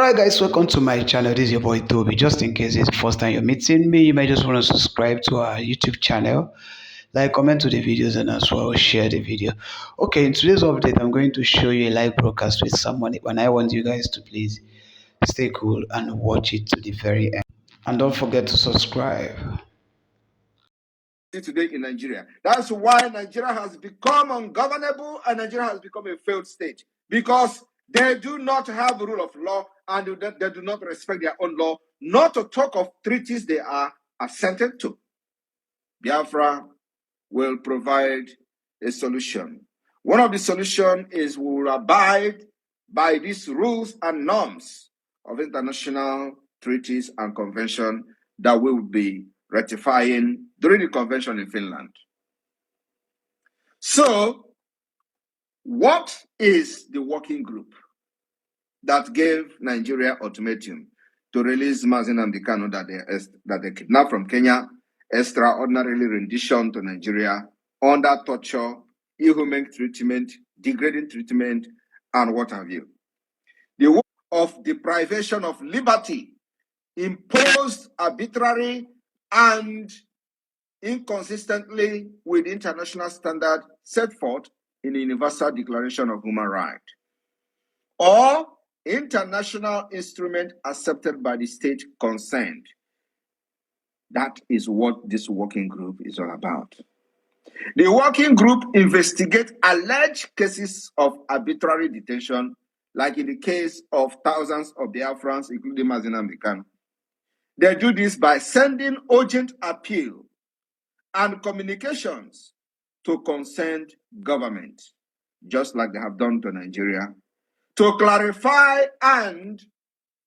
Alright guys, welcome to my channel. This is your boy Toby. Just in case it's the first time you're meeting me, you might just want to subscribe to our YouTube channel, like, comment to the videos, and as well share the video. Okay, in today's update, I'm going to show you a live broadcast with someone, and I want you guys to please stay cool and watch it to the very end. And don't forget to subscribe. Today in Nigeria. That's why Nigeria has become ungovernable and Nigeria has become a failed state, because they do not have the rule of law and they do not respect their own law, not to talk of treaties they are assented to. Biafra will provide a solution. One of the solutions is we will abide by these rules and norms of international treaties and convention that we will be ratifying during the convention in Finland. So, what is the working group that gave Nigeria ultimatum to release Mazi Nnamdi Kanu that they kidnapped from Kenya, extraordinarily rendition to Nigeria under torture, inhumane treatment, degrading treatment, and what have you? The work of deprivation of liberty imposed arbitrary and inconsistently with international standard set forth in the Universal Declaration of Human Rights, or international instrument accepted by the state concerned. That is what this working group is all about. The working group investigates alleged cases of arbitrary detention, like in the case of thousands of Biafrans, including Mazi Nnamdi Kanu. They do this by sending urgent appeal and communications to concerned government, just like they have done to Nigeria, to clarify and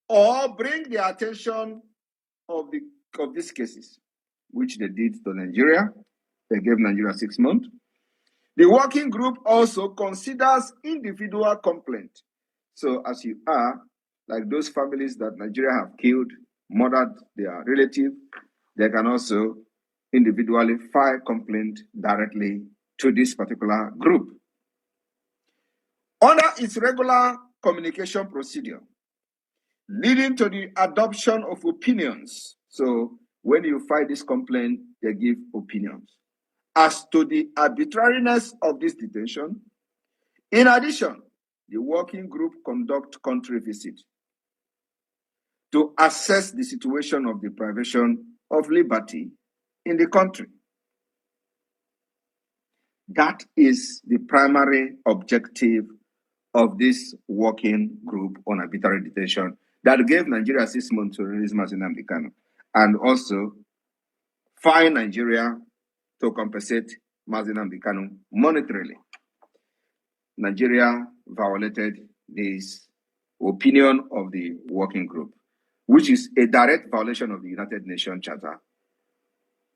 or bring the attention of these cases, which they did to Nigeria. They gave Nigeria 6 months. The working group also considers individual complaint. So as you are, like those families that Nigeria have killed, murdered their relative, they can also individually file complaint directly to this particular group. Under its regular communication procedure, leading to the adoption of opinions. So when you file this complaint, they give opinions as to the arbitrariness of this detention. In addition, the working group conduct country visit to assess the situation of deprivation of liberty in the country. That is the primary objective of this working group on arbitrary detention that gave Nigeria 6 months to release Mazi Nnamdi Kanu, and also fine Nigeria to compensate Mazi Nnamdi Kanu monetarily. Nigeria violated this opinion of the working group, which is a direct violation of the United Nations Charter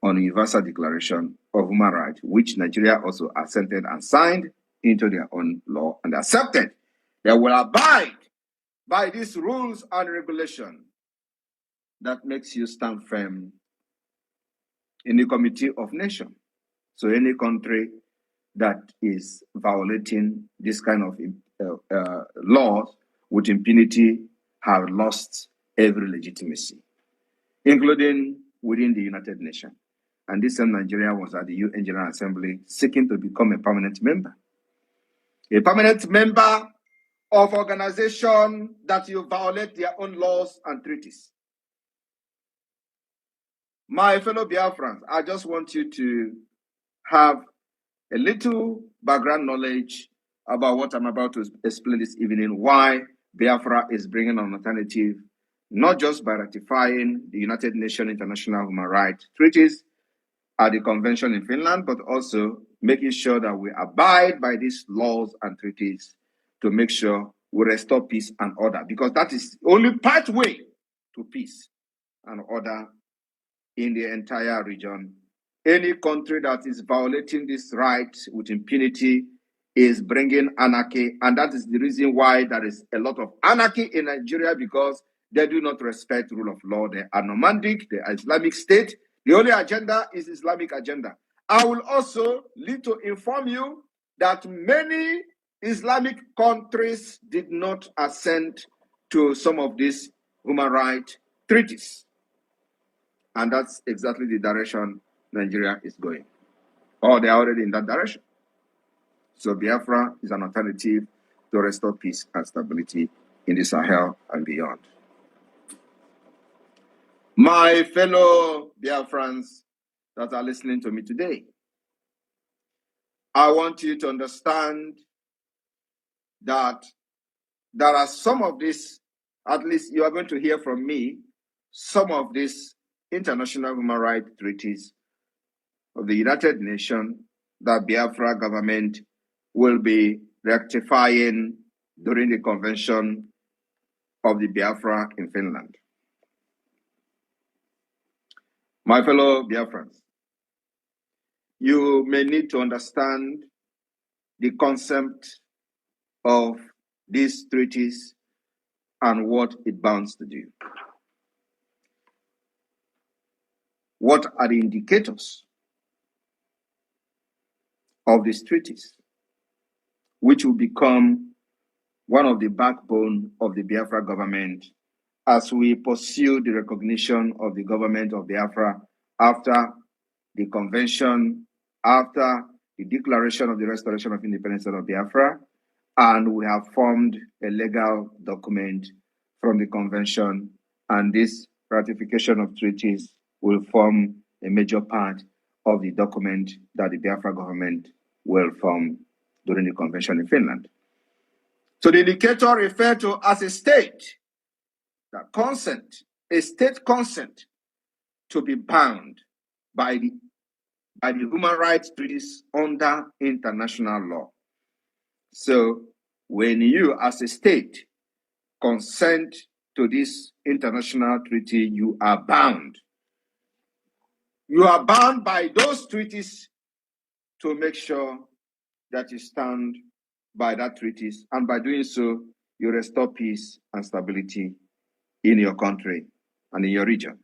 on the Universal Declaration of Human Rights, which Nigeria also assented and signed into their own law and accepted. They will abide by these rules and regulations that makes you stand firm in the Committee of Nations. So any country that is violating this kind of laws with impunity have lost every legitimacy, including within the United Nations. And this same Nigeria was at the UN General Assembly seeking to become a permanent member. A permanent member of organization that you violate their own laws and treaties. My fellow Biafrans, I just want you to have a little background knowledge about what I'm about to explain this evening, why Biafra is bringing an alternative, not just by ratifying the United Nations International Human Rights Treaties at the convention in Finland, but also making sure that we abide by these laws and treaties to make sure we restore peace and order, because that is the only pathway to peace and order in the entire region. Any country that is violating this right with impunity is bringing anarchy, and that is the reason why there is a lot of anarchy in Nigeria, because they do not respect rule of law. They are nomadic, they are Islamic State. The only agenda is Islamic agenda. I will also need to inform you that many Islamic countries did not assent to some of these human rights treaties. And that's exactly the direction Nigeria is going. Or they're already in that direction. So Biafra is an alternative to restore peace and stability in the Sahel and beyond. My fellow Biafrans that are listening to me today, I want you to understand that there are some of these, at least you are going to hear from me, some of these international human rights treaties of the United Nations that Biafra government will be rectifying during the convention of the Biafra in Finland. My fellow Biafrans, you may need to understand the concept of these treaties and what it bounds to do. What are the indicators of these treaties, which will become one of the backbone of the Biafra government as we pursue the recognition of the government of Biafra after the convention, after the declaration of the restoration of independence of Biafra, and we have formed a legal document from the convention, and this ratification of treaties will form a major part of the document that the Biafra government will form during the convention in Finland. So the indicator referred to as a state, that consent, a state consent to be bound by the human rights treaties under international law. So when you as a state consent to this international treaty, you are bound. You are bound by those treaties to make sure that you stand by that treaties, and by doing so, you restore peace and stability in your country and in your region.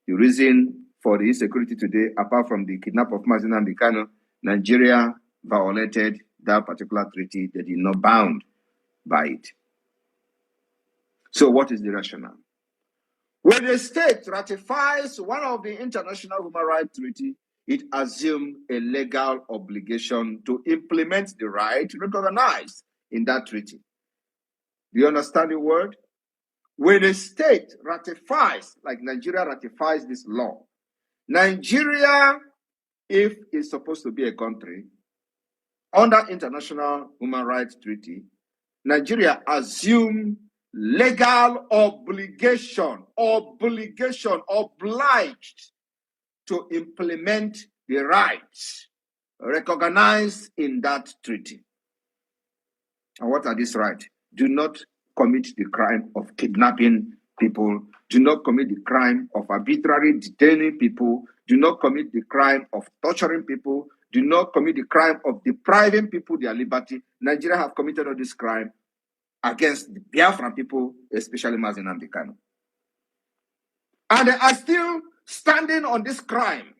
The reason for the insecurity today, apart from the kidnap of Mazin and Kano, Nigeria violated that particular treaty. They did not bound by it. So what is the rationale? When a state ratifies one of the international human rights treaty, it assumes a legal obligation to implement the right recognized in that treaty. Do you understand the word? When a state ratifies, like Nigeria ratifies this law, Nigeria, if it's supposed to be a country, under international human rights treaty, Nigeria assumes legal obligation, obliged to implement the rights recognized in that treaty. And what are these rights? Do not commit the crime of kidnapping people. Do not commit the crime of arbitrarily detaining people. Do not commit the crime of torturing people. Do not commit the crime of depriving people their liberty. Nigeria have committed all this crime against the Biafran people, especially Mazin and Kano. And they are still standing on this crime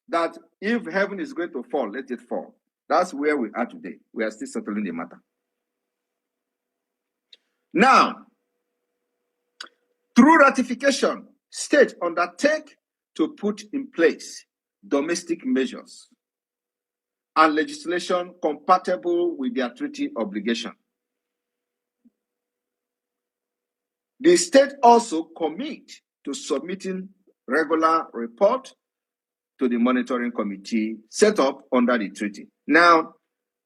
that if heaven is going to fall, let it fall. That's where we are today. We are still settling the matter. Now, through ratification, states undertake to put in place domestic measures and legislation compatible with their treaty obligation. The state also commit to submitting regular report to the monitoring committee set up under the treaty. Now,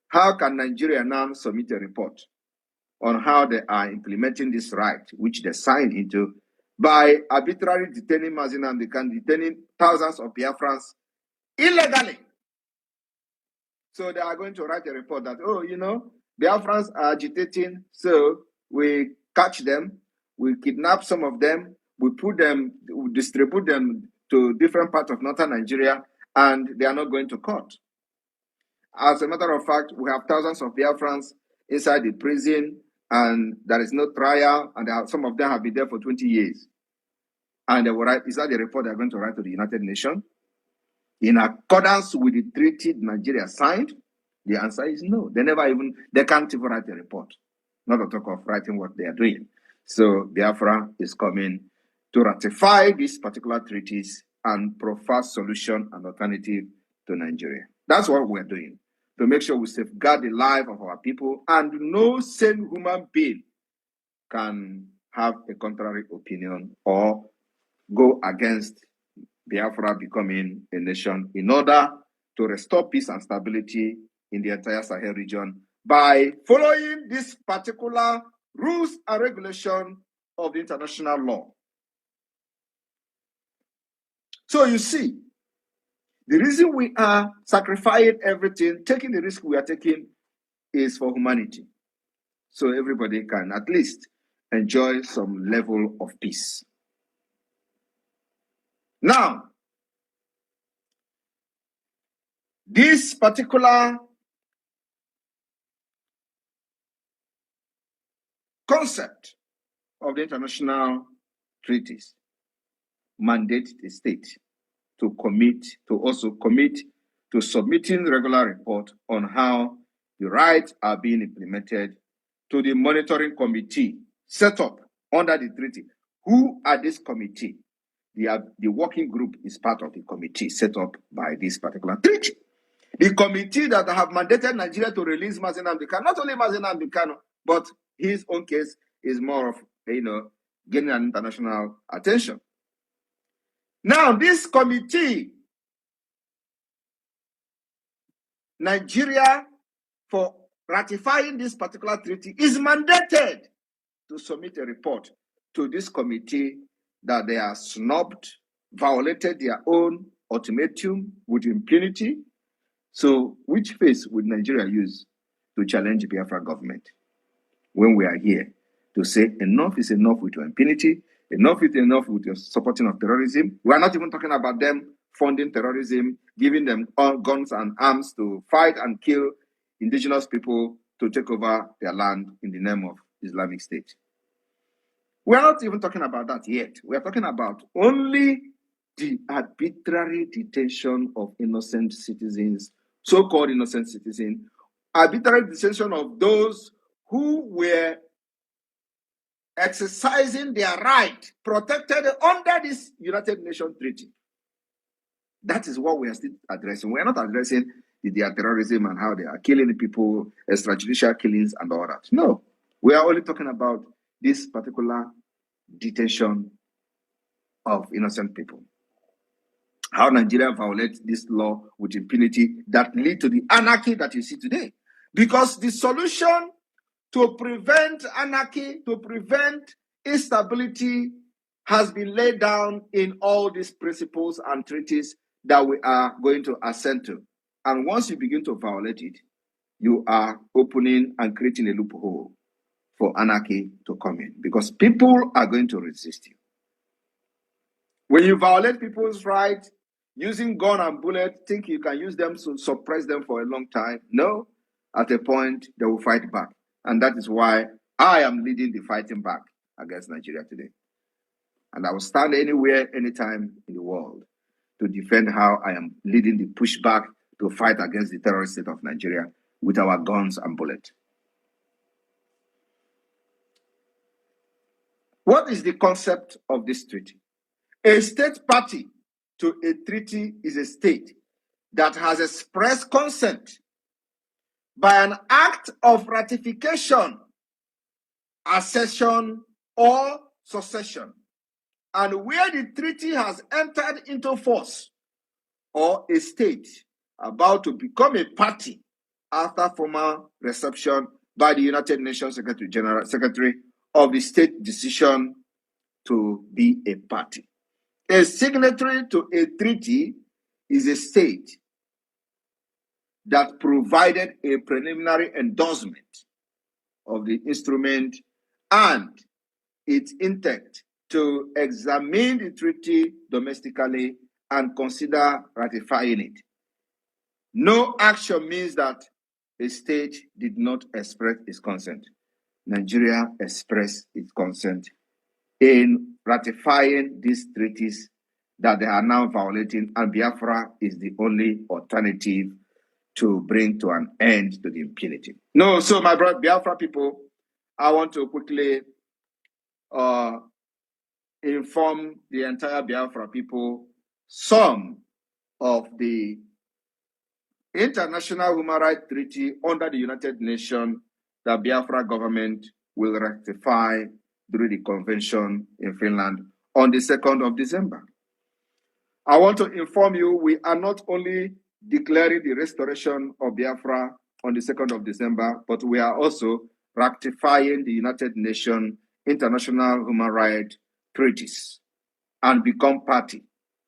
how can Nigeria now submit a report on how they are implementing this right, which they signed into, by arbitrarily detaining Mazin and detaining thousands of Biafrans illegally? So they are going to write a report that, oh, you know, Biafrans are agitating, so we catch them, we kidnap some of them, we distribute them to different parts of northern Nigeria, and they are not going to court. As a matter of fact, we have thousands of Biafrans inside the prison, and there is no trial, and some of them have been there for 20 years. And they will write, is that the report they're going to write to the United Nations? In accordance with the treaty Nigeria signed? The answer is no. They can't even write a report. not to talk of writing what they are doing. So Biafra is coming to ratify these particular treaties and provide solution and alternative to Nigeria. That's what we're doing, to make sure we safeguard the life of our people, and no sane human being can have a contrary opinion or go against Biafra becoming a nation, in order to restore peace and stability in the entire Sahel region by following this particular rules and regulation of the international law. So you see, the reason we are sacrificing everything, taking the risk we are taking, is for humanity. So everybody can at least enjoy some level of peace. Now, this particular concept of the international treaties mandate the state to also commit to submitting regular report on how the rights are being implemented to the monitoring committee set up under the treaty. Who are this committee? The working group is part of the committee set up by this particular treaty. The committee that have mandated Nigeria to release Mazi Nnamdi Kanu, not only Mazi Nnamdi Kanu, but his own case is more of, getting an international attention. Now, this committee, Nigeria, for ratifying this particular treaty, is mandated to submit a report to this committee that they are snubbed, violated their own ultimatum with impunity. So which face would Nigeria use to challenge the Biafra government when we are here to say enough is enough with your impunity, enough is enough with your supporting of terrorism? We are not even talking about them funding terrorism, giving them all guns and arms to fight and kill indigenous people to take over their land in the name of Islamic State. We are not even talking about that yet. We are talking about only the arbitrary detention of innocent citizens, so-called innocent citizens, arbitrary detention of those who were exercising their right protected under this United Nations Treaty. That is what we are still addressing. We are not addressing their terrorism and how they are killing the people, extrajudicial killings and all that. No, we are only talking about this particular detention of innocent people. How Nigeria violates this law with impunity that lead to the anarchy that you see today. Because the solution to prevent anarchy, to prevent instability, has been laid down in all these principles and treaties that we are going to assent to. And once you begin to violate it, you are opening and creating a loophole for anarchy to come in, because people are going to resist you. When you violate people's rights, using gun and bullet, think you can use them to suppress them for a long time? No. At a point, they will fight back. And that is why I am leading the fighting back against Nigeria today. And I will stand anywhere, anytime in the world to defend how I am leading the pushback to fight against the terrorist state of Nigeria with our guns and bullets. What is the concept of this treaty? A state party to a treaty is a state that has expressed consent by an act of ratification, accession, or succession, and where the treaty has entered into force, or a state about to become a party after formal reception by the United Nations Secretary of the state decision to be a party. A signatory to a treaty is a state that provided a preliminary endorsement of the instrument and its intent to examine the treaty domestically and consider ratifying it. No action means that a state did not express its consent. Nigeria expressed its consent in ratifying these treaties that they are now violating, and Biafra is the only alternative to bring to an end to the impunity. No, so my brother Biafra people, I want to quickly inform the entire Biafra people some of the international human rights treaty under the United Nations that Biafra government will ratify through the convention in Finland on the 2nd of December. I want to inform you, we are not only declaring the restoration of Biafra on the 2nd of December, but we are also ratifying the United Nations international human rights treaties and become party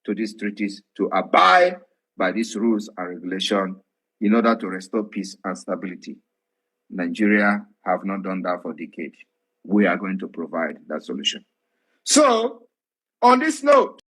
to these treaties to abide by these rules and regulations in order to restore peace and stability. Nigeria have not done that for decades. We are going to provide that solution. So, on this note,